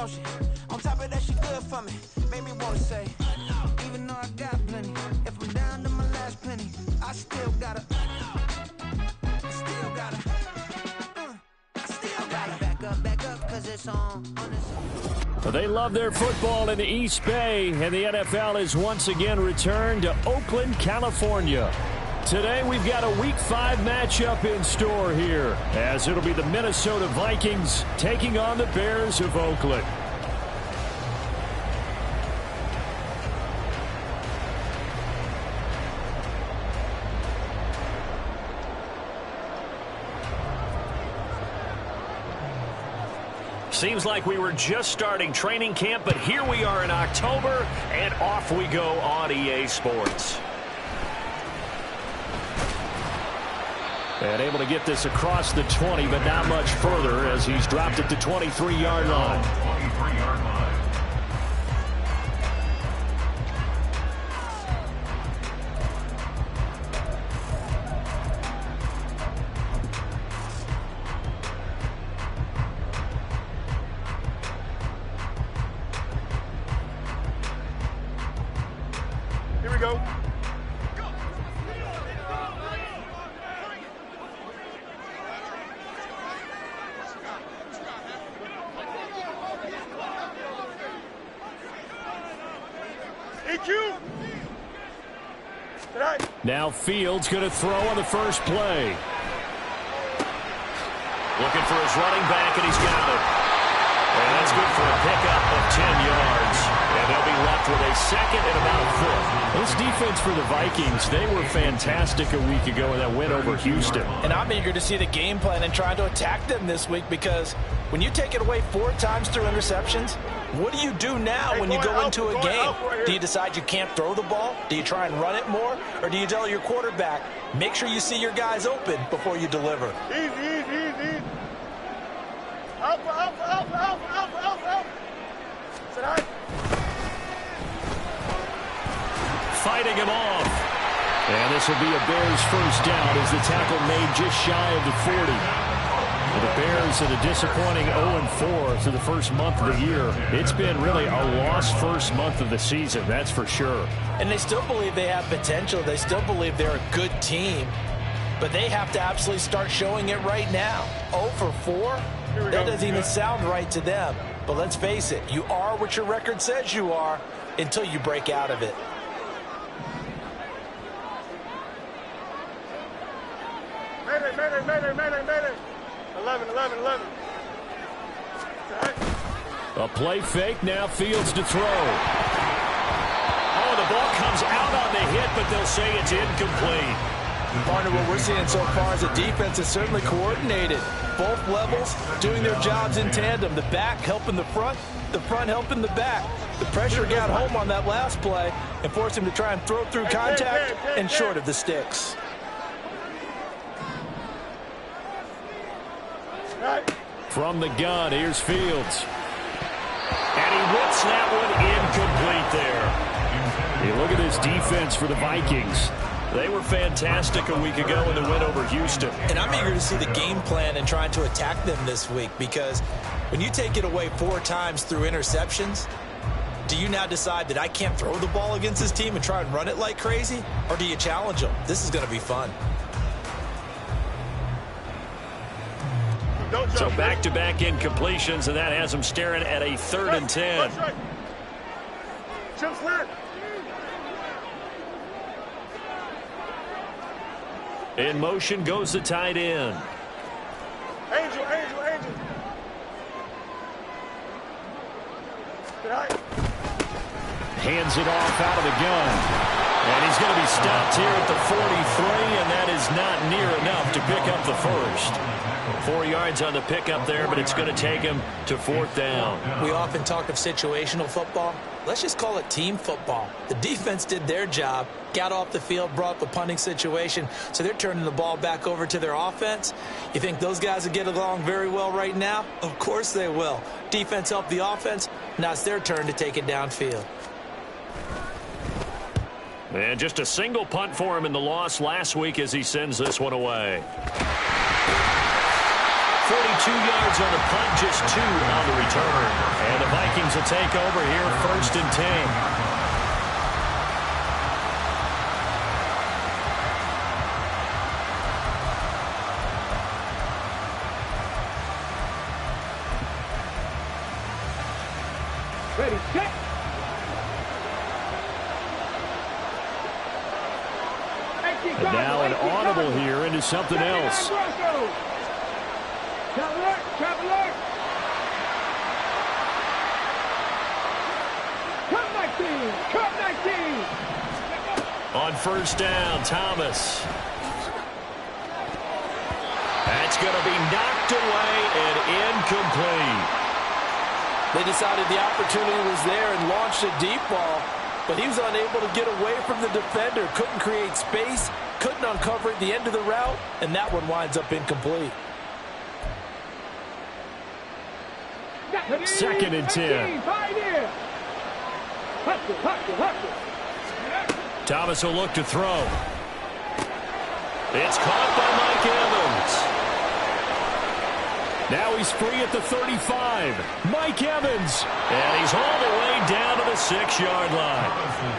don't she? On top of that, she good for me. Made me wanna say, even though I got plenty, if I'm down to my last penny, I still gotta back up, cause it's on this. They love their football in the East Bay, and the NFL has once again returned to Oakland, California. Today we've got a Week 5 matchup in store here, as it'll be the Minnesota Vikings taking on the Bears of Oakland. Seems like we were just starting training camp, but here we are in October, and off we go on EA Sports. And able to get this across the 20, but not much further as he's dropped it to 23-yard line. Here we go. Now Fields going to throw on the first play. Looking for his running back, and he's got it. And that's good for a pickup of 10 yards. And they'll be left with a second and about a foot. This defense for the Vikings, they were fantastic a week ago in that win over Houston. And I'm eager to see the game plan and trying to attack them this week, because when you take it away 4 times through interceptions, what do you do now when you go into a game? Do you decide you can't throw the ball? Do you try and run it more? Or do you tell your quarterback, make sure you see your guys open before you deliver? Easy. Up. Sit down. Fighting him off. And this will be a Bears first down as the tackle made just shy of the 40. The Bears at a disappointing 0-4 through the first month of the year. It's been really a lost first month of the season, that's for sure. And they still believe they have potential. They still believe they're a good team. But they have to absolutely start showing it right now. 0-4? That doesn't even sound right to them. But let's face it, you are what your record says you are until you break out of it. Mayday. 11. A play fake, now Fields to throw. Oh, the ball comes out on the hit, but they'll say it's incomplete. Partner, what we're seeing so far is the defense is certainly coordinated. Both levels doing their jobs in tandem. The back helping the front helping the back. The pressure got home on that last play and forced him to try and throw through contact and short of the sticks. From the gun, here's Fields. And he whips that one incomplete there. Hey, look at this defense for the Vikings. They were fantastic a week ago in the win over Houston. And I'm eager to see the game plan and trying to attack them this week, because when you take it away 4 times through interceptions, do you now decide that I can't throw the ball against this team and try and run it like crazy? Or do you challenge them? This is going to be fun. So back-to-back incompletions, and that has them staring at a 3rd and 10. In motion goes the tight end. Angel. Hands it off out of the gun. And he's going to be stopped here at the 43, and that is not near enough to pick up the first. 4 yards on the pickup there, but it's going to take him to 4th down. We often talk of situational football. Let's just call it team football. The defense did their job, got off the field, brought the punting situation, so they're turning the ball back over to their offense. You think those guys will get along very well right now? Of course they will. Defense helped the offense. Now it's their turn to take it downfield. And just a single punt for him in the loss last week as he sends this one away. 42 yards on the punt, just 2 on the return. And the Vikings will take over here, 1st and 10. Ready, check. And now an audible here into something else. Traveler. Come 19. On 1st down, Thomas. That's going to be knocked away and incomplete. They decided the opportunity was there and launched a deep ball, but he was unable to get away from the defender, couldn't create space, couldn't uncover at the end of the route, and that one winds up incomplete. 2nd and 10. Thomas will look to throw. It's caught by Mike Evans. Now he's free at the 35. Mike Evans. And he's all the way down to the 6-yard line.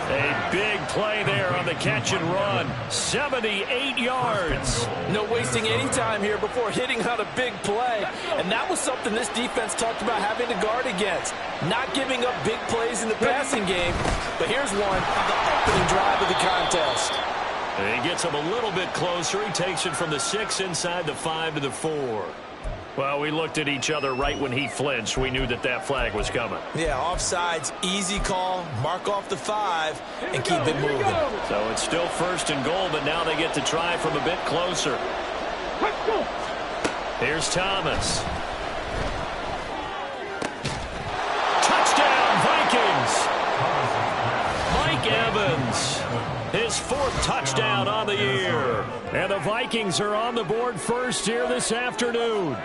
A big play there on the catch and run. 78 yards. No wasting any time here before hitting on a big play. And that was something this defense talked about having to guard against. Not giving up big plays in the passing game. But here's one on the opening drive of the contest. And he gets him a little bit closer. He takes it from the 6 inside the 5 to the 4. Well, we looked at each other right when he flinched. We knew that that flag was coming. Yeah, offsides, easy call, mark off the 5, and keep it moving. So it's still 1st and goal, but now they get to try from a bit closer. Here's Thomas. Touchdown, Vikings! Mike Evans, his 4th touchdown on the year. And the Vikings are on the board first here this afternoon.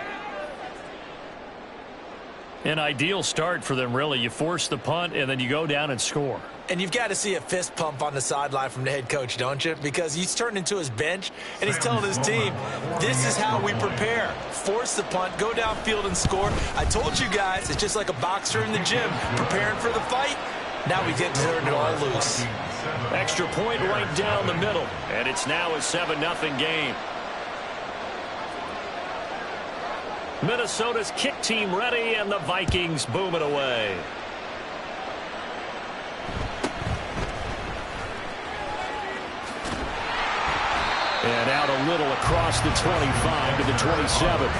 An ideal start for them, really. You force the punt, and then you go down and score. And you've got to see a fist pump on the sideline from the head coach, don't you? Because he's turned into his bench, and he's telling his team, this is how we prepare. Force the punt, go downfield and score. I told you guys, it's just like a boxer in the gym, preparing for the fight. Now we get to turn it all loose. Extra point right down the middle, and it's now a 7-0 game. Minnesota's kick team ready, and the Vikings boom it away. And out a little across the 25 to the 27.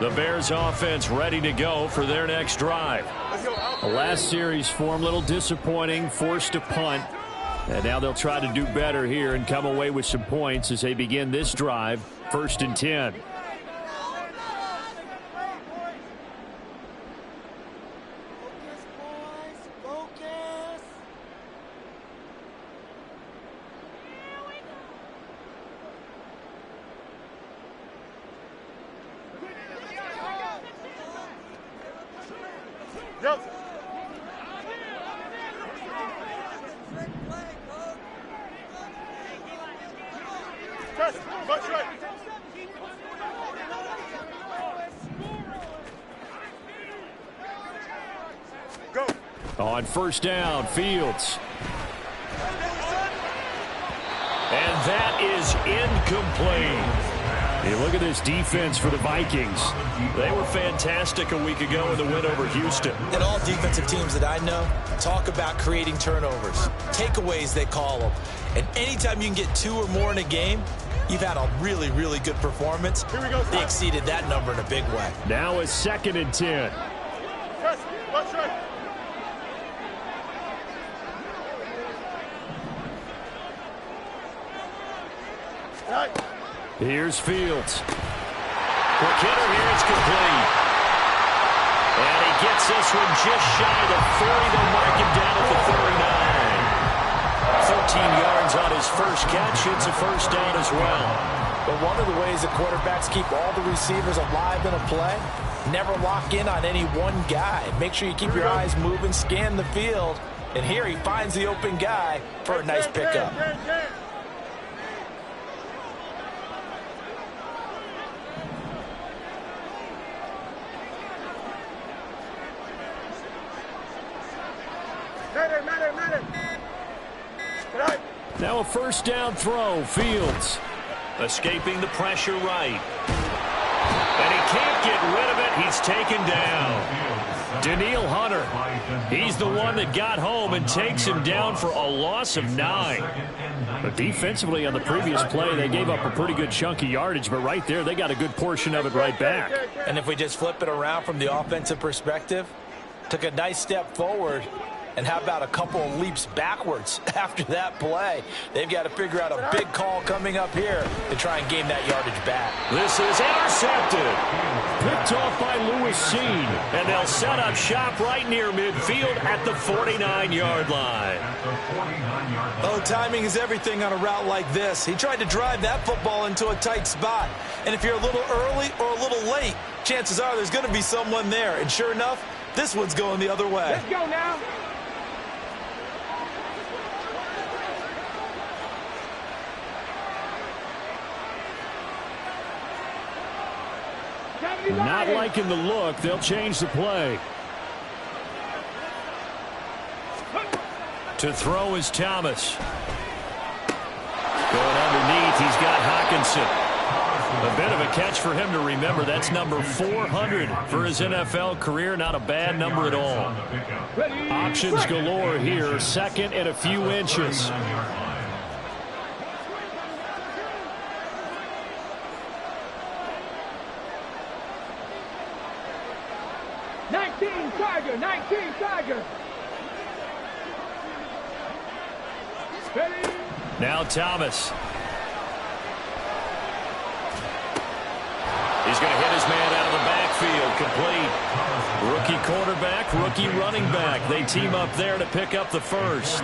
The Bears offense ready to go for their next drive. The last series form a little disappointing, forced a punt. And now they'll try to do better here and come away with some points as they begin this drive, 1st and 10. On 1st down, Fields. And that is incomplete. Hey, look at this defense for the Vikings. They were fantastic a week ago in the win over Houston. And all defensive teams that I know talk about creating turnovers. Takeaways, they call them. And anytime you can get 2 or more in a game, you've had a really, really good performance. Here we go. They exceeded that number in a big way. Now it's 2nd and 10. Let's try. Here's Fields. Quick hitter here, it's complete. And he gets this one just shy of the 40. They'll mark him down at the 39. 13 yards on his first catch. It's a first down as well. But one of the ways the quarterbacks keep all the receivers alive in a play, never lock in on any one guy. Make sure you keep your eyes moving, scan the field. And here he finds the open guy for a nice pickup. Now a first down throw. Fields escaping the pressure right. And he can't get rid of it. He's taken down. Daniil Hunter. He's the one that got home and takes him down for a loss of 9. But defensively on the previous play, they gave up a pretty good chunk of yardage. But right there, they got a good portion of it right back. And if we just flip it around from the offensive perspective, took a nice step forward. And how about a couple of leaps backwards after that play? They've got to figure out a big call coming up here to try and gain that yardage back. This is intercepted. Picked off by Lewis Seen. And they'll set up shop right near midfield at the 49-yard line. Oh, timing is everything on a route like this. He tried to drive that football into a tight spot. And if you're a little early or a little late, chances are there's going to be someone there. And sure enough, this one's going the other way. Let's go now. Not liking the look. They'll change the play. To throw is Thomas. Going underneath, he's got Hawkinson. A bit of a catch for him to remember. That's number 400 for his NFL career. Not a bad number at all. Options galore here. Second and a few inches. Tiger. Now Thomas. He's going to hit his man out of the backfield. Complete. Rookie quarterback, rookie running back. They team up there to pick up the first.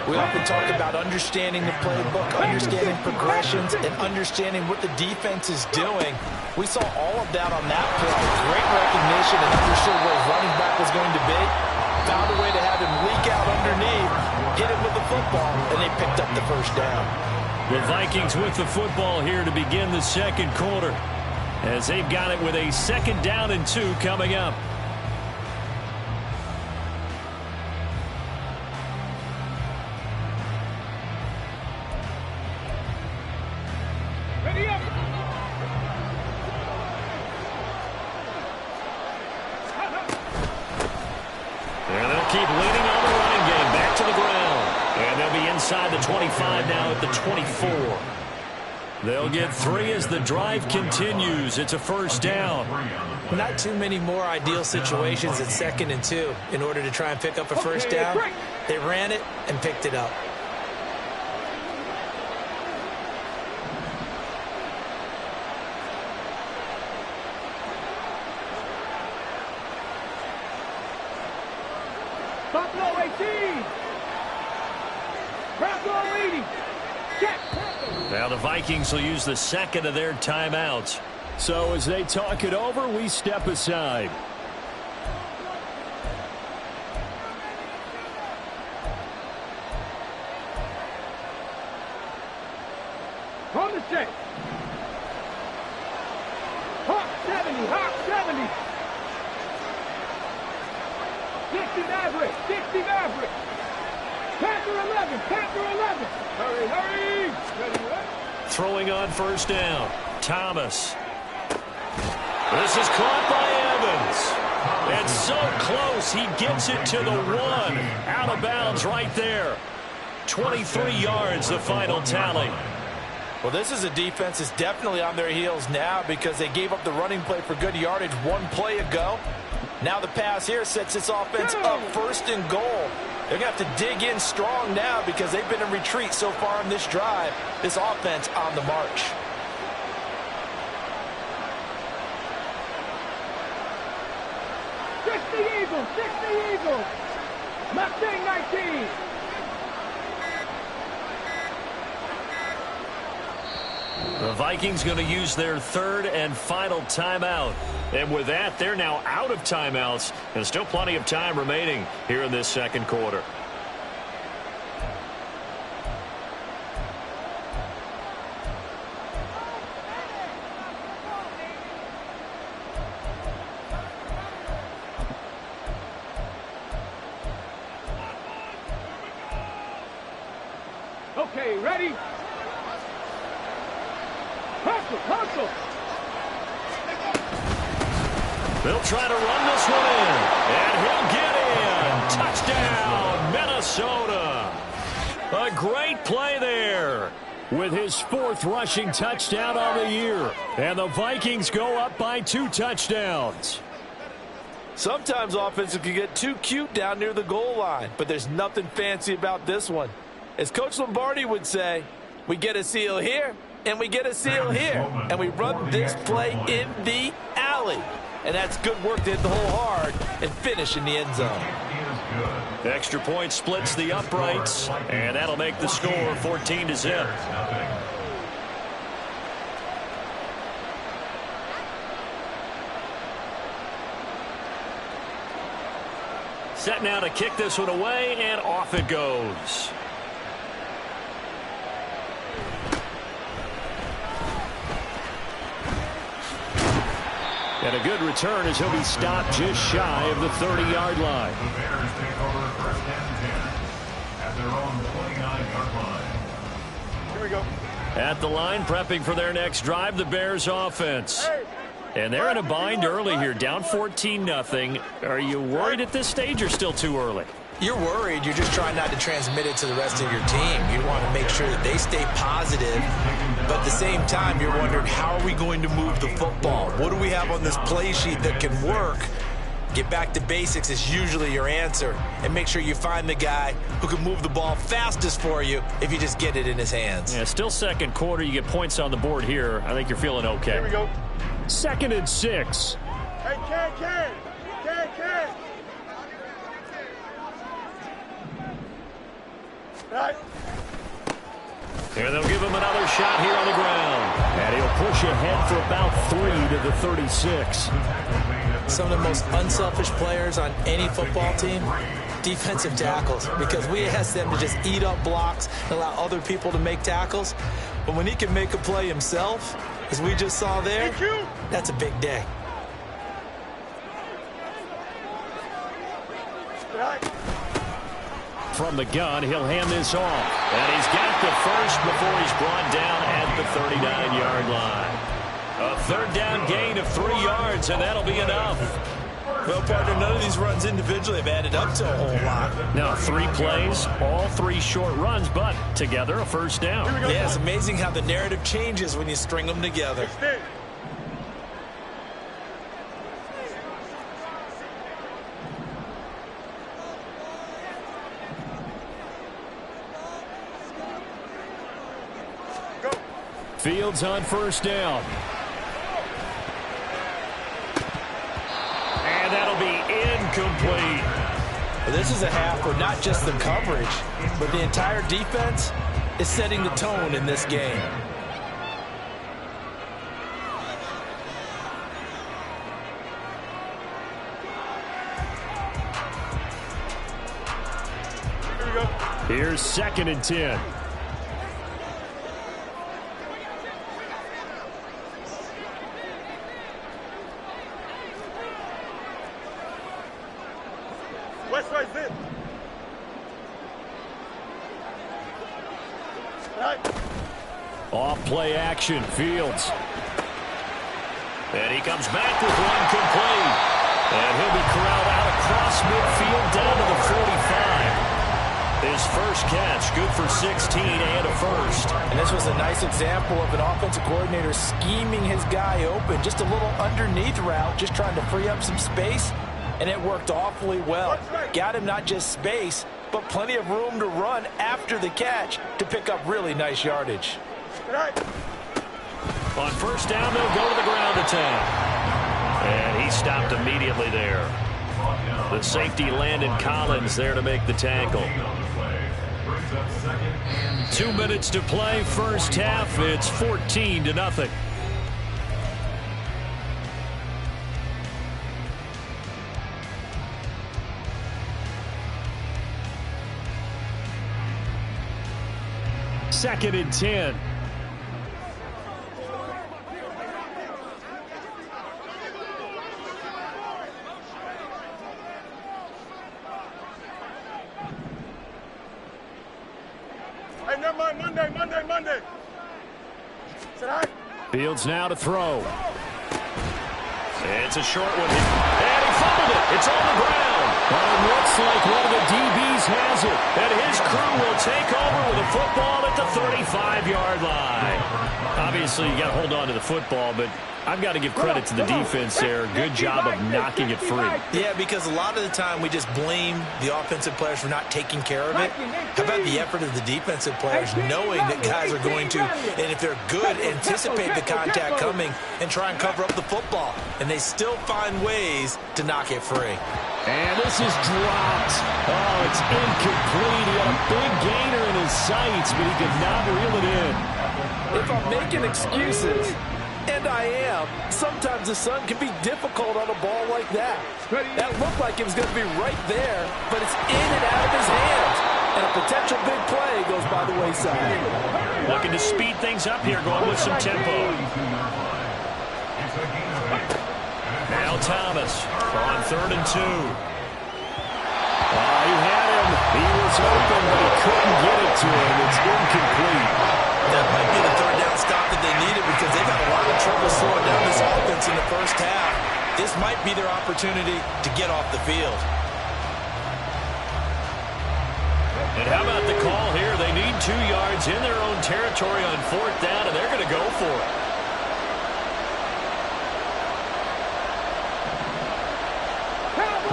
We often talk about understanding the playbook, understanding progressions, and understanding what the defense is doing. We saw all of that on that play. Great recognition and understood where his running back was going to be. Found a way to have him leak out underneath, hit him with the football, and they picked up the first down. The Vikings with the football here to begin the second quarter, as they've got it with a 2nd down and 2 coming up. Ready up. And they'll keep leaning on the running game. Back to the ground. And they'll be inside the 25 now at the 24. They'll get 3 as the drive continues. It's a first down. Not too many more ideal situations at 2nd and 2 in order to try and pick up a first down. They ran it and picked it up. Buffalo 18. Buffalo 80. Check. Now the Vikings will use the 2nd of their timeouts. So as they talk it over, we step aside. On the check. Hawk 70. Hawk 70. 60 Maverick. 60 Maverick. Panther 11. Panther 11. Hurry, hurry. Ready, ready. Throwing on first down. Thomas. This is caught by Evans. It's so close. He gets it to the 1. Out of bounds right there. 23 yards, the final tally. Well, this is a defense that's definitely on their heels now because they gave up the running play for good yardage 1 play ago. Now the pass here sets this offense up 1st and goal. They're going to have to dig in strong now because they've been in retreat so far in this drive. This offense on the march. Eagles. 60 Eagles. Mustang 19. The Vikings going to use their third and final timeout. And with that, they're now out of timeouts. And still plenty of time remaining here in this second quarter. Okay, ready? Hustle, hustle. They'll try to run this one in. And he'll get in. Touchdown, Minnesota. A great play there with his fourth rushing touchdown on the year. And the Vikings go up by 2 touchdowns. Sometimes offenses can get too cute down near the goal line, but there's nothing fancy about this one. As Coach Lombardi would say, we get a seal here, and we get a seal here, and we run this play in the alley. And that's good work to hit the hole hard and finish in the end zone. Extra point splits the uprights, and that'll make the score 14-0. Set now to kick this one away, and off it goes. And a good return as he'll be stopped just shy of the 30-yard line. The Bears take over first and 10 at their own 29-yard line. Here we go. At the line, prepping for their next drive, the Bears offense. And they're in a bind early here, down 14-0. Are you worried at this stage or still too early? You're worried. You're just trying not to transmit it to the rest of your team. You want to make sure that they stay positive. But at the same time, you're wondering, how are we going to move the football? What do we have on this play sheet that can work? Get back to basics is usually your answer. And make sure you find the guy who can move the ball fastest for you if you just get it in his hands. Yeah, still second quarter. You get points on the board here. I think you're feeling okay. Here we go. 2nd and 6. Hey, Ken. Right. And they'll give him another shot here on the ground. And he'll push ahead for about 3 to the 36. Some of the most unselfish players on any football team, defensive tackles, because we ask them to just eat up blocks and allow other people to make tackles. But when he can make a play himself, as we just saw there, that's a big day. From the gun, he'll hand this off. And he's got the first before he's brought down at the 39-yard line. A third down gain of 3 yards, and that'll be enough. Well, partner, none of these runs individually have added up to a whole lot. Now, 3 plays, all 3 short runs, but together a first down. Yeah, it's amazing how the narrative changes when you string them together. Fields on first down. And that'll be incomplete. Well, this is a half where not just the coverage, but the entire defense is setting the tone in this game. Here's 2nd and 10. Off play action, Fields. And he comes back with one complete. And he'll be corralled out across midfield down to the 45. His first catch, good for 16 and a first. And this was a nice example of an offensive coordinator scheming his guy open. Just a little underneath route, just trying to free up some space. And it worked awfully well. Got him not just space, but plenty of room to run after the catch to pick up really nice yardage. On first down, they'll go to the ground attack. And he stopped immediately there. The safety, Landon Collins, there to make the tackle. up second and 2 minutes to play, first half. It's 14-0. Second and 10. Hey, never mind. Monday. Sit down. Fields now to throw. It's a short one. And he fumbled it. It's on the ground. But it looks like one of the DBs has it. And his crew will take over with a football at the 35-yard line. Obviously, you got to hold on to the football, but I've got to give credit to the defense there. Good job of knocking it free. Yeah, because a lot of the time we just blame the offensive players for not taking care of it. How about the effort of the defensive players knowing that guys are going to, and if they're good, anticipate the contact coming and try and cover up the football. And they still find ways to knock it free. And this is dropped. Oh, it's incomplete. He had a big gainer in his sights, but he could not reel it in. If I'm making excuses, and I am, sometimes the sun can be difficult on a ball like that. That looked like it was going to be right there, but it's in and out of his hands. And a potential big play goes by the wayside. Looking to speed things up here, going with some tempo. Now Thomas on 3rd and 2. He had him. He was open, but he couldn't get it to him. It's incomplete. That might be the third down stop that they needed because they've had a lot of trouble slowing down this offense in the first half. This might be their opportunity to get off the field. And how about the call here? They need 2 yards in their own territory on 4th down, and they're going to go for it.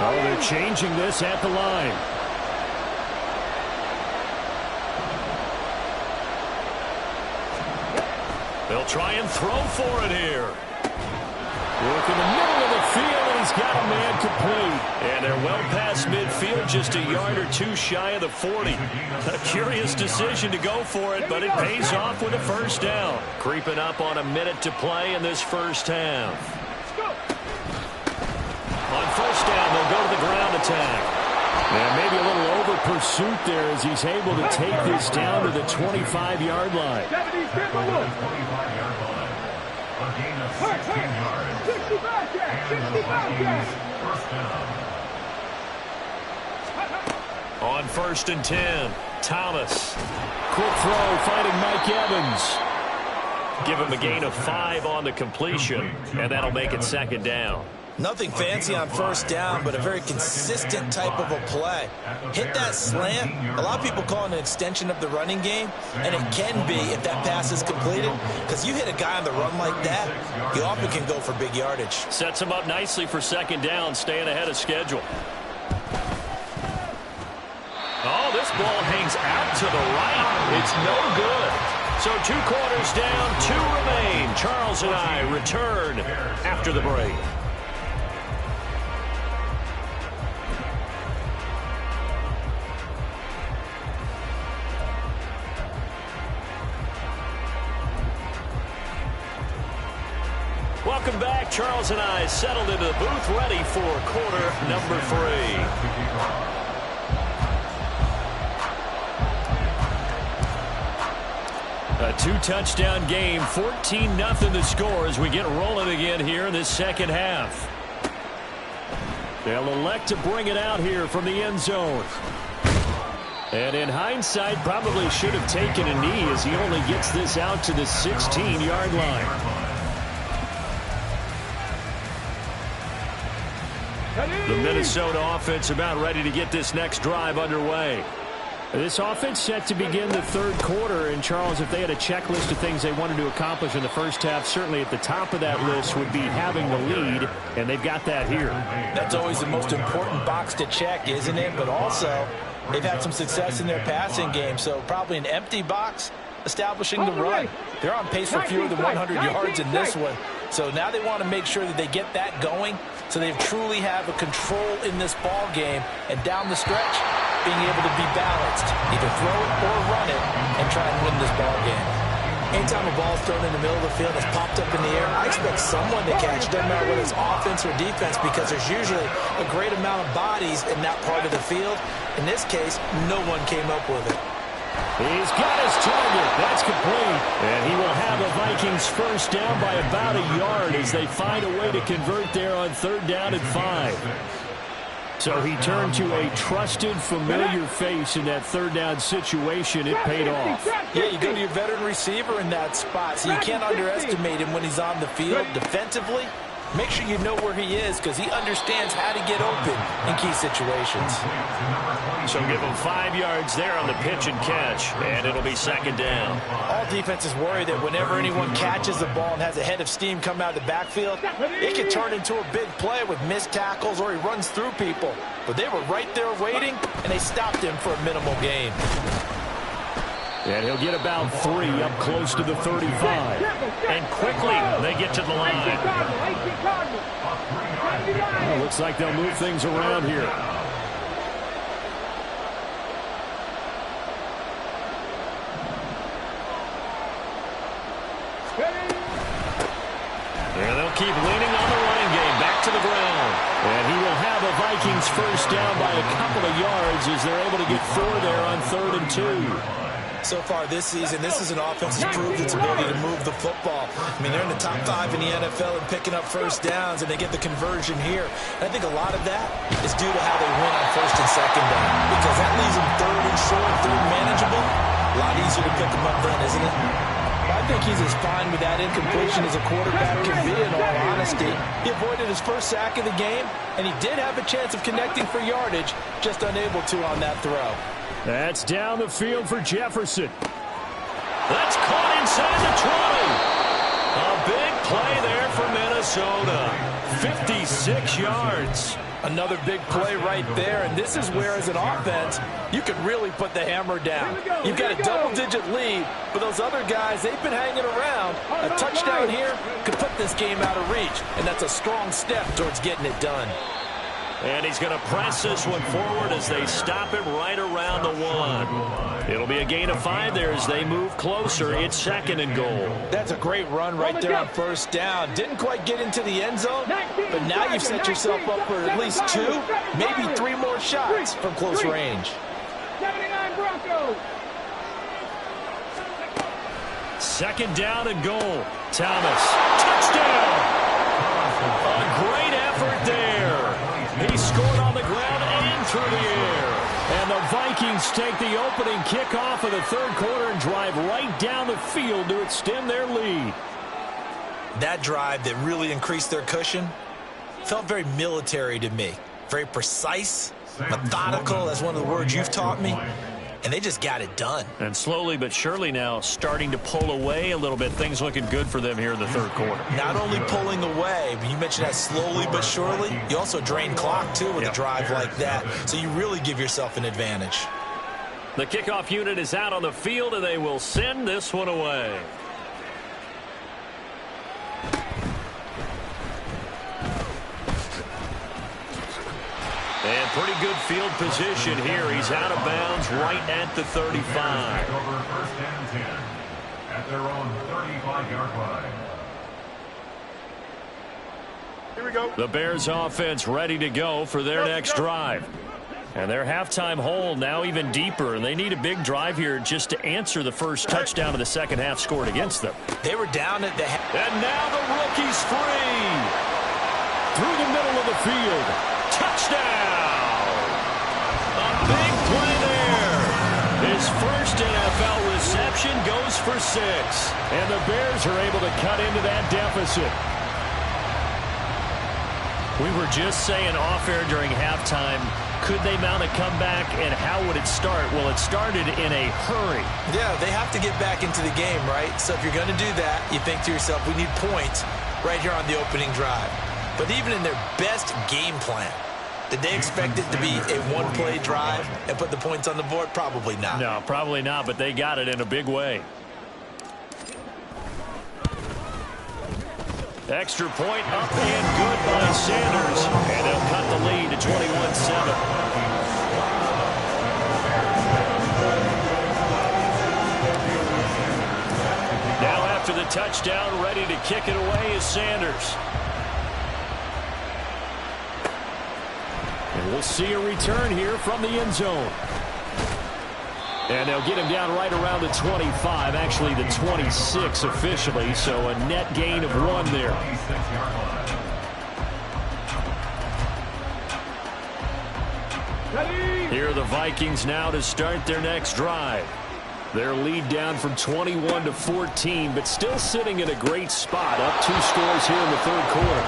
Oh, they're changing this at the line. They'll try and throw for it here. Work in the middle of the field, and he's got a man complete. And they're well past midfield, just a yard or 2 shy of the 40. A curious decision to go for it, but it pays off with a first down. Creeping up on a minute to play in this first half. On first down, they'll go to the ground attack. And maybe a little over pursuit there as he's able to take this down to the 25-yard line. 25-yard line. A gain of 16 yards. 65 yards. First down. On 1st and 10, Thomas. Quick throw, finding Mike Evans. Give him a gain of 5 on the completion, and that'll make it 2nd down. Nothing fancy on first down, but a very consistent type of a play. Hit that slant. A lot of people call it an extension of the running game, and it can be if that pass is completed, because you hit a guy on the run like that, you often can go for big yardage. Sets him up nicely for 2nd down, staying ahead of schedule. Oh, this ball hangs out to the right. It's no good. So 2 quarters down, 2 remain. Charles and I return after the break. Welcome back. Charles and I settled into the booth, ready for quarter number 3. A 2-touchdown game, 14-0 the score as we get rolling again here in this second half. They'll elect to bring it out here from the end zone. And in hindsight, probably should have taken a knee as he only gets this out to the 16-yard line. The Minnesota offense about ready to get this next drive underway. This offense set to begin the 3rd quarter. And, Charles, if they had a checklist of things they wanted to accomplish in the first half, certainly at the top of that list would be having the lead, and they've got that here. That's always the most important box to check, isn't it? But also, they've had some success in their passing game, so probably an empty box establishing the run. They're on pace for fewer than 100 yards in this one. So now they want to make sure that they get that going so they truly have a control in this ball game. And down the stretch, being able to be balanced, either throw it or run it, and try and win this ball game. Anytime a ball's thrown in the middle of the field and it's popped up in the air, I expect someone to catch it, doesn't matter whether it's offense or defense, because there's usually a great amount of bodies in that part of the field. In this case, no one came up with it. He's got his target. That's complete. And he will have the Vikings first down by about a yard as they find a way to convert there on 3rd down and 5. So he turned to a trusted, familiar face in that 3rd down situation. It paid off. Yeah, you go to your veteran receiver in that spot, so you can't underestimate him when he's on the field defensively. Make sure you know where he is because he understands how to get open in key situations. So give him 5 yards there on the pitch and catch, and it'll be 2nd down. All defenses worry that whenever anyone catches the ball and has a head of steam come out of the backfield, it can turn into a big play with missed tackles or he runs through people. But they were right there waiting, and they stopped him for a minimal gain. And he'll get about 3 up close to the 35. And quickly, they get to the line. Well, looks like they'll move things around here. And they'll keep leaning on the running game. Back to the ground. And he will have the Vikings first down by a couple of yards as they're able to get 4 there on 3rd and 2. So far this season, this is an offense that's proved its ability to move the football. I mean, they're in the top 5 in the NFL in picking up first downs, and they get the conversion here. And I think a lot of that is due to how they win on 1st and 2nd down, because that leaves them 3rd and short, 3rd manageable. A lot easier to pick them up then, isn't it? I think he's as fine with that incompletion as a quarterback can be, in all honesty. He avoided his first sack of the game, and he did have a chance of connecting for yardage, just unable to on that throw. That's down the field for Jefferson. That's caught inside the 20. A big play there for Minnesota. 56 yards. Another big play right there, and this is where, as an offense, you can really put the hammer down. You've got a double-digit lead, but those other guys, they've been hanging around. A touchdown here could put this game out of reach, and that's a strong step towards getting it done. And he's going to press this one forward as they stop him right around the 1. It'll be a gain of 5 there as they move closer. It's 2nd and goal. That's a great run right there on 1st down. Didn't quite get into the end zone, but now you've set yourself up for at least 2, maybe 3 more shots from close range. 79 Broncos. 2nd down and goal. Thomas. Touchdown! A great effort there. He scored on the ground and through the air. And the Vikings take the opening kickoff of the 3rd quarter and drive right down the field to extend their lead. That drive that really increased their cushion felt very military to me. Very precise, methodical. That's one of the words you've taught me. And they just got it done. And slowly but surely now starting to pull away a little bit. Things looking good for them here in the 3rd quarter. Not only pulling away, but you mentioned that slowly but surely. You also drain clock, too, with a drive like that. So you really give yourself an advantage. The kickoff unit is out on the field, and they will send this one away. And pretty good field position here. He's out of bounds right at the 35. Over 1st and 10 at their own 35-yard line. Here we go. The Bears offense ready to go for their next drive. And their halftime hole now even deeper, and they need a big drive here just to answer the first touchdown of the 2nd half scored against them. They were down at the half. And now the rookie's free. Through the middle of the field. Touchdown! A big play there. His first NFL reception goes for 6. And the Bears are able to cut into that deficit. We were just saying off-air during halftime, could they mount a comeback and how would it start? Well, it started in a hurry. Yeah, they have to get back into the game, right? So if you're going to do that, you think to yourself, we need points right here on the opening drive. But even in their best game plan, did they expect it to be a one-play drive and put the points on the board? Probably not. No, probably not, but they got it in a big way. Extra point up and good by Sanders. And they'll cut the lead to 21-7. touchdown, ready to kick it away is Sanders. And we'll see a return here from the end zone. And they'll get him down right around the 25, actually the 26 officially, so a net gain of 1 there. Here are the Vikings now to start their next drive. Their lead down from 21 to 14, but still sitting in a great spot, up 2 scores here in the third quarter.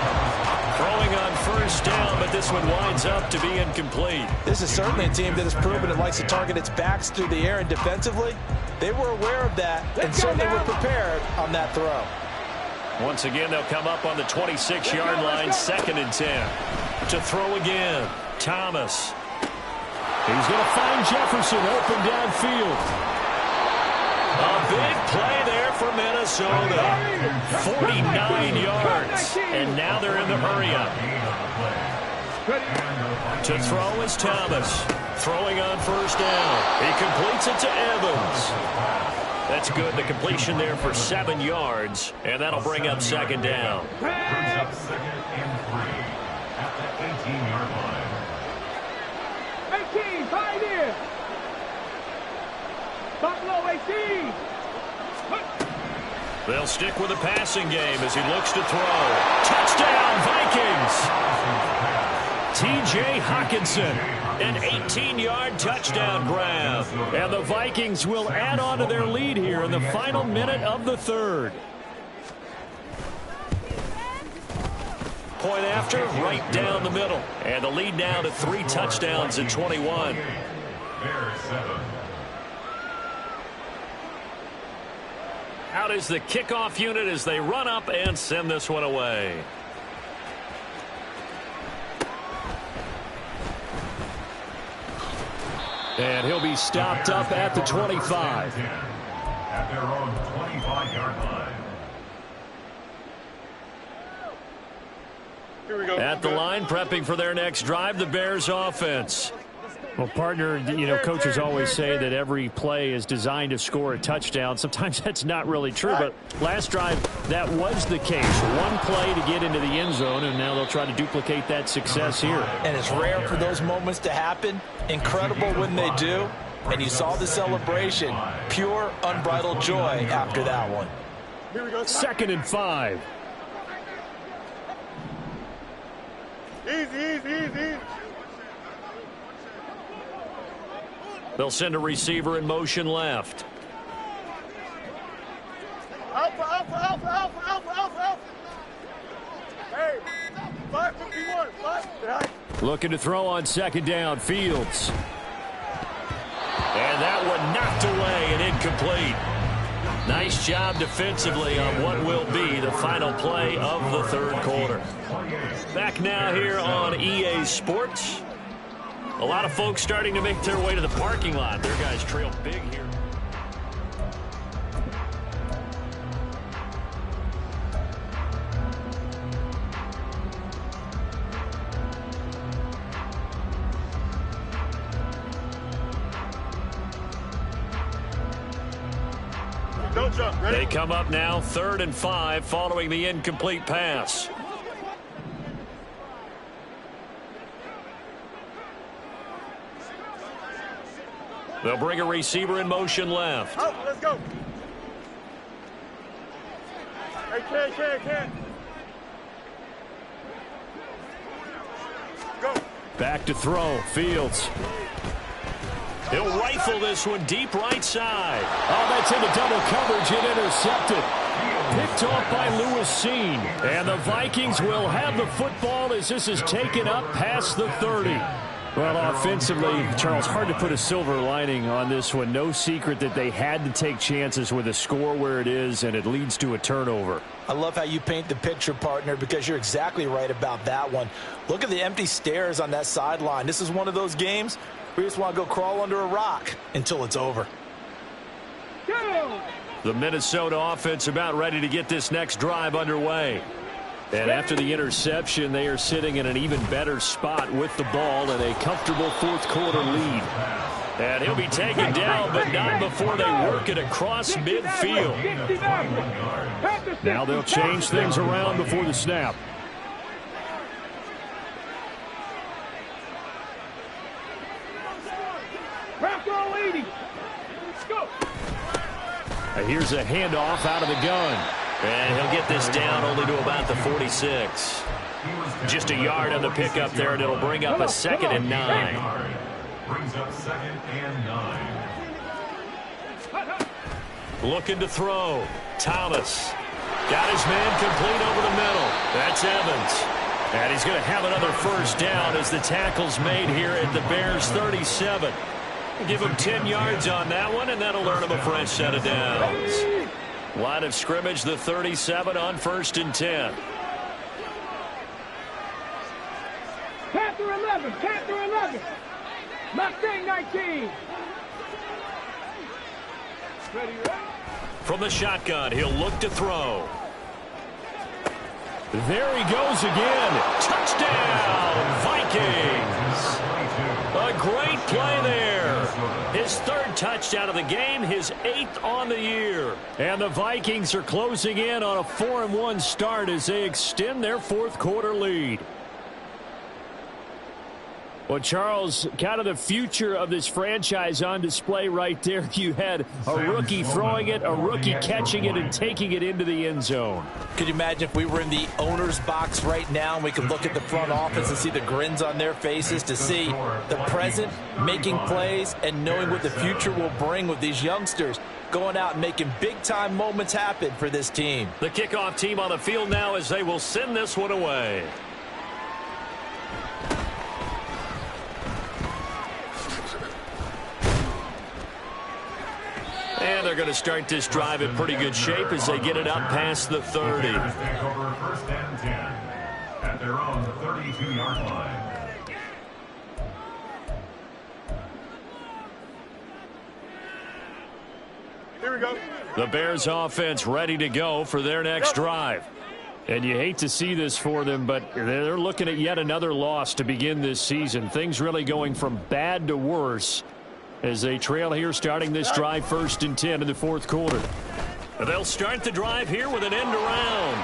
Throwing on first down, but this one winds up to be incomplete. This is certainly a team that has proven it likes to target its backs through the air, and defensively, they were aware of that and certainly were prepared on that throw. Once again, they'll come up on the 26-yard line, 2nd and 10. To throw again, Thomas. He's going to find Jefferson open downfield. A big play there for Minnesota. 49 yards. And now they're in the hurry-up. To throw is Thomas. Throwing on first down. He completes it to Evans. That's good. The completion there for 7 yards. And that'll bring up 2nd down. Brings up 2nd and 3 at the 18-yard line. 18, right in. Buffalo 18. They'll stick with the passing game as he looks to throw. Touchdown, Vikings! T.J. Hockenson, an 18-yard touchdown grab. And the Vikings will add on to their lead here in the final minute of the third. Point after, right down the middle. And the lead now to 3 touchdowns at 21. Bears 7. Out is the kickoff unit as they run up and send this one away. And he'll be stopped up at the 25. At their own 25-yard line. At the line, prepping for their next drive, the Bears offense. Well, partner, you know, coaches always say that every play is designed to score a touchdown. Sometimes that's not really true, but last drive, that was the case. One play to get into the end zone, and now they'll try to duplicate that success here. And it's rare for those moments to happen. Incredible when they do. And you saw the celebration. Pure, unbridled joy after that one. 2nd and 5. Easy. They'll send a receiver in motion left. Alpha. Hey, 551. Looking to throw on 2nd down, Fields. And that one knocked away and incomplete. Nice job defensively on what will be the final play of the third quarter. Back now here on EA Sports. A lot of folks starting to make their way to the parking lot. Their guys trail big here. Don't jump. Ready? They come up now 3rd and 5 following the incomplete pass. They'll bring a receiver in motion left. Oh, let's go. Hey, can. Go. Back to throw. Fields. He'll rifle this one deep right side. Oh, that's into double coverage and intercepted. Picked off by Lewis Seen. And the Vikings will have the football as this is taken up past the 30. Well, offensively, Charles, hard to put a silver lining on this one. No secret that they had to take chances with a score where it is, and it leads to a turnover. I love how you paint the picture, partner, because you're exactly right about that one. Look at the empty stairs on that sideline. This is one of those games where you just want to go crawl under a rock until it's over. The Minnesota offense about ready to get this next drive underway. And after the interception, they are sitting in an even better spot with the ball and a comfortable fourth quarter lead. And he'll be taken down, but not before they work it across midfield. Now they'll change things around before the snap. Here's a handoff out of the gun. And he'll get this down only to about the 46. Just a yard on the pickup there, and it'll bring up a 2nd and 9. Brings up 2nd and 9. Looking to throw. Thomas. Got his man complete over the middle. That's Evans. And he's going to have another first down as the tackle's made here at the Bears' 37. Give him 10 yards on that one, and that'll earn him a fresh set of downs. Line of scrimmage, the 37 on 1st and 10. Panther 11, Panther 11. Mustang 19. Ready, right? From the shotgun, he'll look to throw. There he goes again. Touchdown, Vikings. A great play there. His 3rd touchdown of the game, his 8th on the year. And the Vikings are closing in on a 4-1 start as they extend their 4th quarter lead. Well, Charles, kind of the future of this franchise on display right there. You had a rookie throwing it, a rookie catching it, and taking it into the end zone. Could you imagine if we were in the owner's box right now and we could look at the front office and see the grins on their faces, to see the present making plays and knowing what the future will bring with these youngsters going out and making big-time moments happen for this team. The kickoff team on the field now as they will send this one away. And they're going to start this drive in pretty good shape as they get it up past the 30. Take over 1st and 10 at their own 32-yard line. Here we go. The Bears offense ready to go for their next drive. And you hate to see this for them, but they're looking at yet another loss to begin this season. Things really going from bad to worse as they trail here, starting this drive 1st and 10 in the 4th quarter. They'll start the drive here with an end around.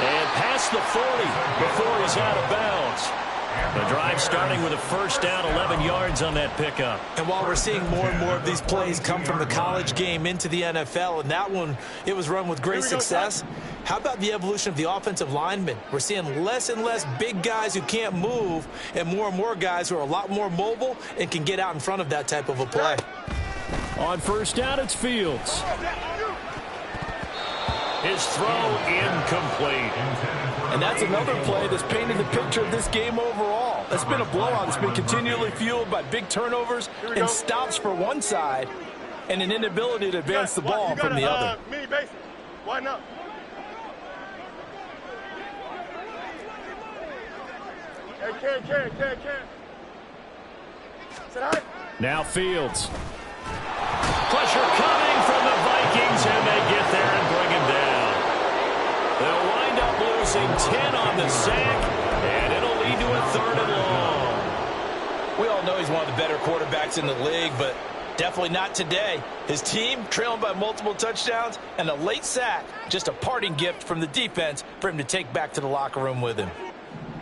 And past the 40 before he's out of bounds. The drive starting with a first down, 11 yards on that pickup. And while we're seeing more and more of these plays come from the college game into the NFL, and that one, it was run with great success, how about the evolution of the offensive linemen? We're seeing less and less big guys who can't move and more guys who are a lot more mobile and can get out in front of that type of a play. On first down, it's Fields. His throw incomplete. And that's another play that's painted the picture of this game overall. It's been a blowout. It's been continually fueled by big turnovers and stops for one side and an inability to advance the ball from the other. Mini base. Why not? Hey, can't. Sit high. Now Fields. Pressure coming from the Vikings, and they get there and bring him down. They'll wind up losing 10 on the sack, and it'll lead to a 3rd and long. We all know he's one of the better quarterbacks in the league, but definitely not today. His team trailing by multiple touchdowns, and a late sack, just a parting gift from the defense for him to take back to the locker room with him.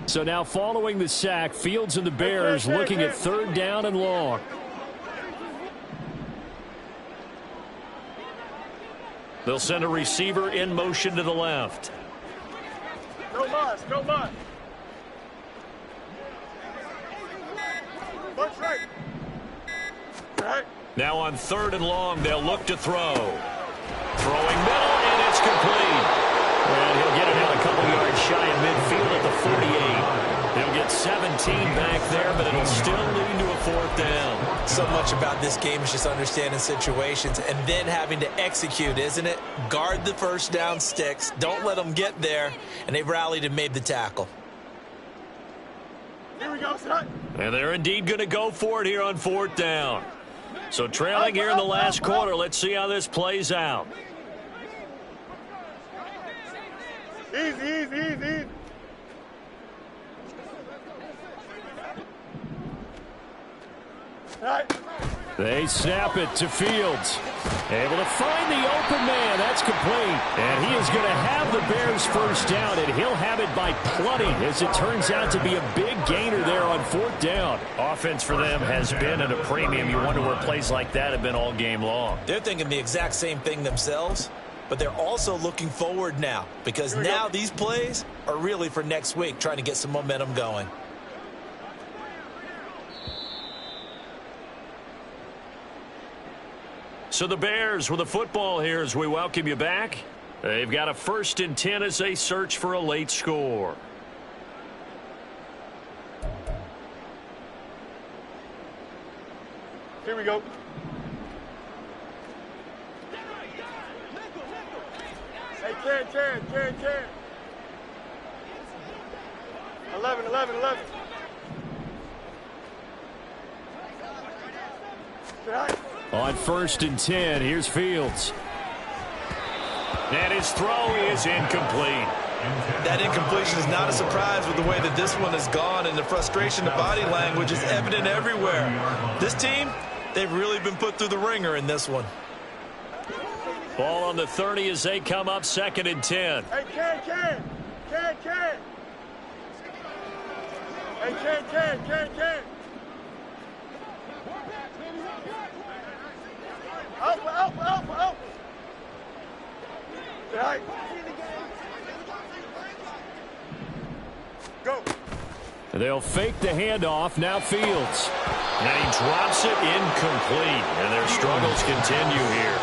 So now following the sack, Fields and the Bears looking at 3rd down and long. They'll send a receiver in motion to the left. No mud. Bunch right. Now on 3rd and long, they'll look to throw. Throwing middle, and it's complete. And he'll get it out a couple yards shy of midfield at the 48. He'll get 17 back there, but it'll still lead to a 4th down. So much about this game is just understanding situations and then having to execute, isn't it? Guard the first down sticks. Don't let them get there. And they've rallied and made the tackle. Here we go, son. And they're indeed going to go for it here on 4th down. So trailing here in the last quarter, let's see how this plays out. Easy. They snap it to Fields. Able to find the open man. That's complete. And he is going to have the Bears first down, and he'll have it by plenty as it turns out to be a big gainer there on fourth down. Offense for them has been at a premium. You wonder where plays like that have been all game long. They're thinking the exact same thing themselves, but they're also looking forward now because now these plays are really for next week, trying to get some momentum going. So the Bears with the football here as we welcome you back. They've got a 1st and 10 as they search for a late score. Here we go. Hey, 10. 11. On 1st and 10, here's Fields. And his throw is incomplete. That incompletion is not a surprise with the way that this one has gone, and the frustration, the body language is evident everywhere. This team, they've really been put through the ringer in this one. Ball on the 30 as they come up 2nd and 10. Hey, Ken. Hey, Ken. Up. Right. Go. They'll fake the handoff. Now Fields. And he drops it incomplete. And their struggles continue here.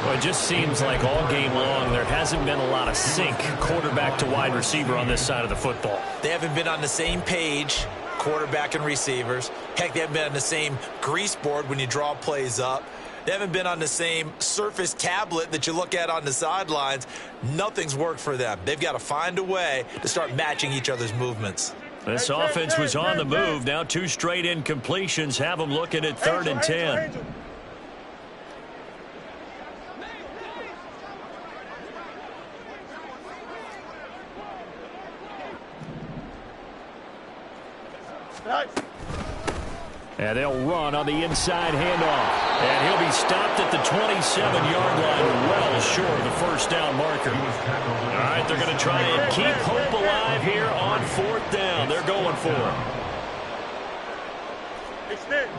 Well, it just seems like all game long there hasn't been a lot of sync quarterback to wide receiver on this side of the football. They haven't been on the same page, quarterback and receivers. Heck, they haven't been on the same grease board when you draw plays up. They haven't been on the same surface tablet that you look at on the sidelines. Nothing's worked for them. They've got to find a way to start matching each other's movements. This offense was on the move. Now 2 straight incompletions have them looking at 3rd and 10. And they'll run on the inside handoff. And he'll be stopped at the 27-yard line, well short of the first down marker. All right, they're going to try and keep hope alive here on 4th down. They're going for it. Extend.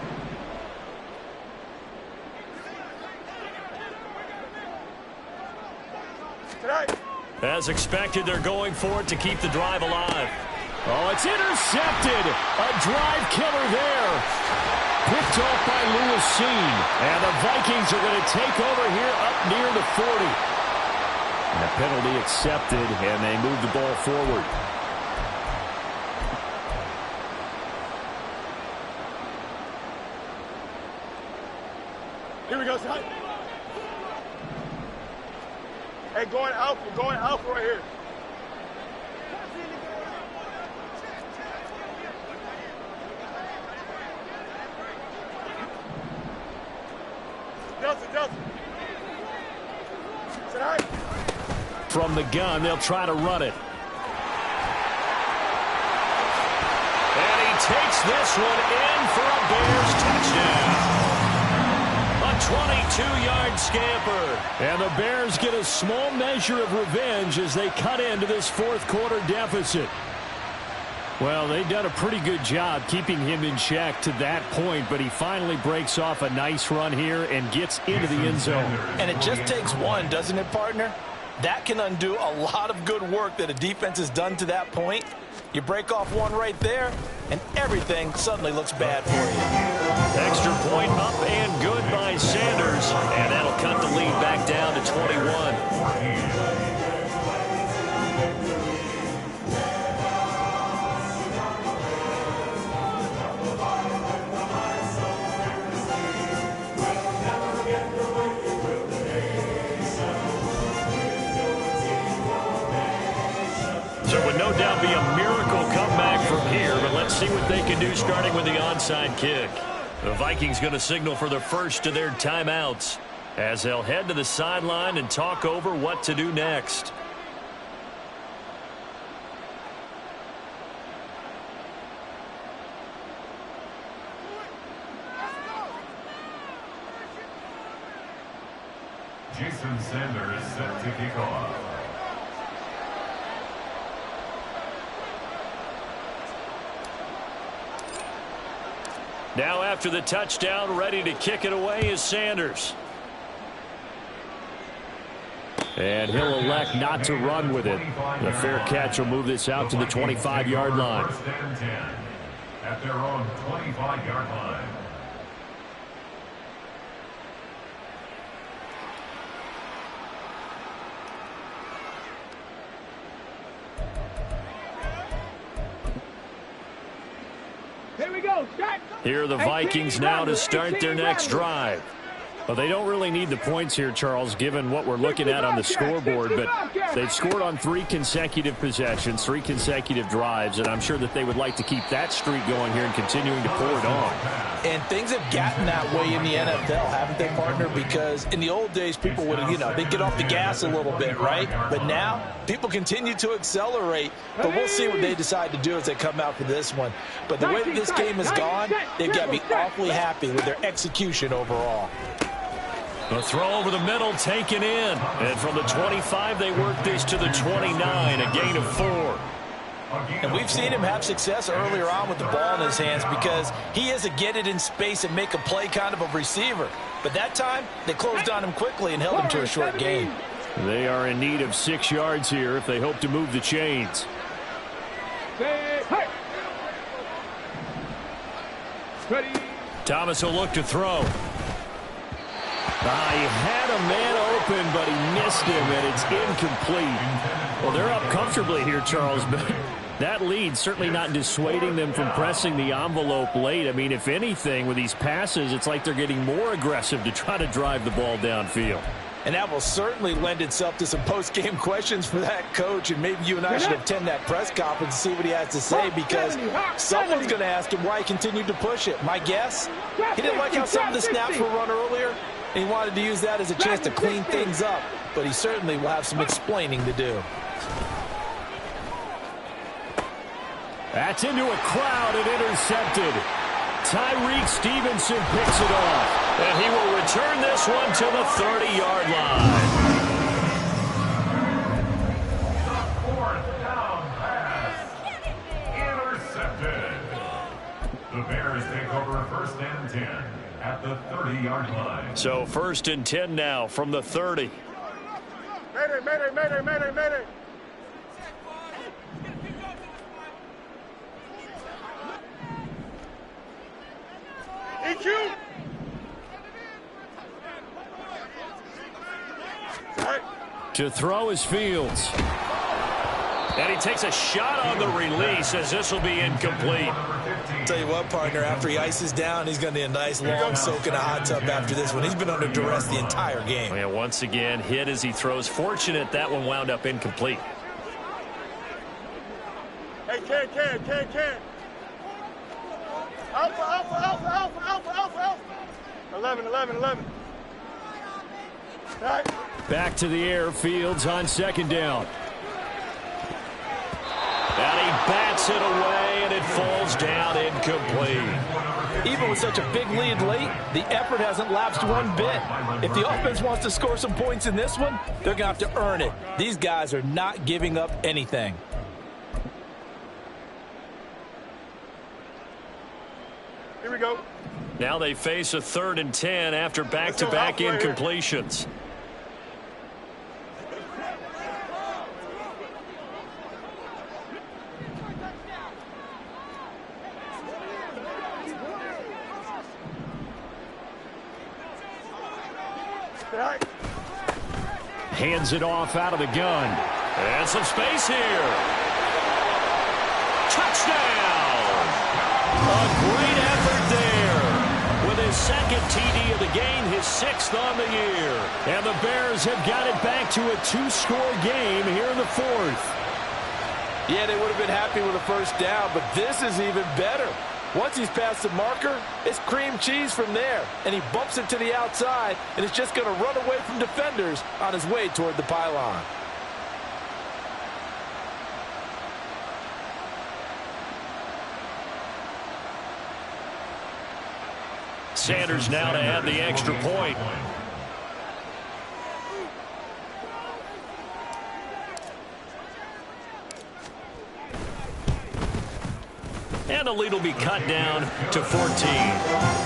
As expected, they're going for it to keep the drive alive. Oh, it's intercepted. A drive killer there. Picked off by Lewisine. And the Vikings are going to take over here up near the 40. And the penalty accepted, and they move the ball forward. Here we go, son. Hey, going alpha right here. Delta. From the gun, they'll try to run it. And he takes this one in for a Bears touchdown. A 22-yard scamper. And the Bears get a small measure of revenge as they cut into this 4th quarter deficit. Well, they've done a pretty good job keeping him in check to that point, but he finally breaks off a nice run here and gets into the end zone. And it just takes one, doesn't it, partner? That can undo a lot of good work that a defense has done to that point. You break off one right there, and everything suddenly looks bad for you. Extra point up and good by Sanders. And that'll cut the lead back down to 21. So it would no doubt be a miracle comeback from here, but let's see what they can do starting with the onside kick. The Vikings going to signal for the first of their timeouts as they'll head to the sideline and talk over what to do next. Jason Sanders set to kick off. Now after the touchdown, ready to kick it away is Sanders. And he'll elect not to run with it. The fair catch will move this out to the 25-yard line. First and 10 at their own 25-yard line. Here we go. Start. Here are the Vikings now to start their next drive. Well, they don't really need the points here, Charles, given what we're looking at on the scoreboard, but they've scored on 3 consecutive possessions, 3 consecutive drives, and I'm sure that they would like to keep that streak going here and continuing to pour it on. And things have gotten that way in the NFL, haven't they, partner? Because in the old days, people would, they'd get off the gas a little bit, right? But now, people continue to accelerate, but we'll see what they decide to do as they come out for this one. But the way that this game has gone, they've got to be awfully happy with their execution overall. The throw over the middle taken in. And from the 25, they work this to the 29, a gain of 4. And we've seen him have success earlier on with the ball in his hands because he is a get it in space and make a play kind of a receiver. But that time, they closed on him quickly and held him to a short gain. They are in need of 6 yards here if they hope to move the chains. Thomas will look to throw. He had a man open, but he missed him, and it's incomplete. Well, they're up comfortably here, Charles, but that lead certainly not dissuading them from pressing the envelope late. I mean, if anything, with these passes, it's like they're getting more aggressive to try to drive the ball downfield. And that will certainly lend itself to some post-game questions for that coach, and maybe you and I should attend that press conference and see what he has to say, because someone's going to ask him why he continued to push it. My guess, he didn't like how some of the snaps were run earlier. He wanted to use that as a chance to clean things up, but he certainly will have some explaining to do. That's into a crowd and intercepted. Tyreek Stevenson picks it off, and he will return this one to the 30-yard line. The 4th down pass. Intercepted. The Bears take over first and 10. At the 30-yard line. So 1st and 10 now from the 30. Mayday. EQ. To throw is Fields. And he takes a shot on the release as this will be incomplete. Tell you what, partner, after he ices down, he's going to need a nice long soak in a hot tub after this one. He's been under duress the entire game. Yeah, once again, hit as he throws. Fortunate that one wound up incomplete. Hey, can. Alpha. 11. All right. Back to the air, Fields on 2nd down. And he bats it away, and it falls down incomplete. Even with such a big lead late, the effort hasn't lapsed one bit. If the offense wants to score some points in this one, they're going to have to earn it. These guys are not giving up anything. Here we go. Now they face a 3rd and 10 after back-to-back incompletions. Hands it off out of the gun. And some space here. Touchdown! A great effort there. With his 2nd TD of the game, his 6th on the year. And the Bears have got it back to a 2-score game here in the 4th. Yeah, they would have been happy with a 1st down, but this is even better. Once he's past the marker, it's cream cheese from there. And he bumps it to the outside, and it's just going to run away from defenders on his way toward the pylon. Sanders now to add the extra point. And the lead will be cut down to 14.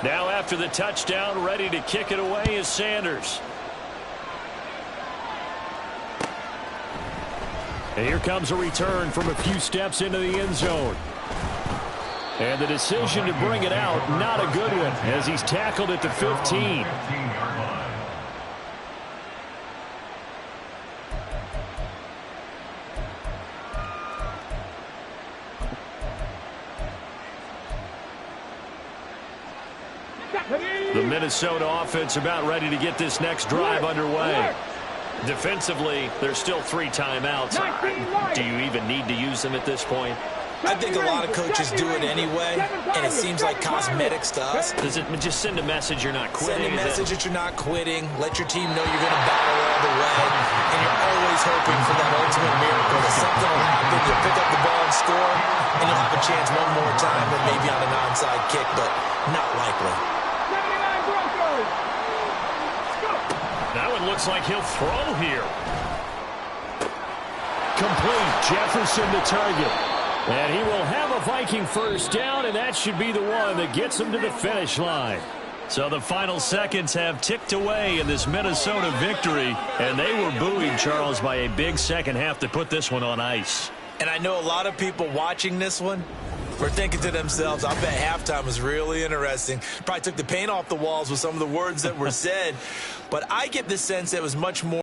Now after the touchdown, ready to kick it away is Sanders. And here comes a return from a few steps into the end zone. And the decision to bring it out, not a good one, as he's tackled at the 15. The Minnesota offense about ready to get this next drive underway. Defensively, there's still 3 timeouts. Do you even need to use them at this point? I think a lot of coaches do it anyway, and it seems like cosmetics to us. Does it just send a message you're not quitting? Send a message that you're not quitting. Let your team know you're going to battle all the way, and you're always hoping for that ultimate miracle that something will happen. You'll pick up the ball and score, and you'll have a chance one more time, or maybe on an onside kick, but not likely. Now it looks like he'll throw here. Complete. Jefferson the target. And he will have a Viking first down, and that should be the one that gets him to the finish line. So the final seconds have ticked away in this Minnesota victory, and they were buoyed, Charles, by a big second half to put this one on ice. And I know a lot of people watching this one were thinking to themselves, I bet halftime was really interesting. Probably took the paint off the walls with some of the words that were said. But I get the sense that it was much more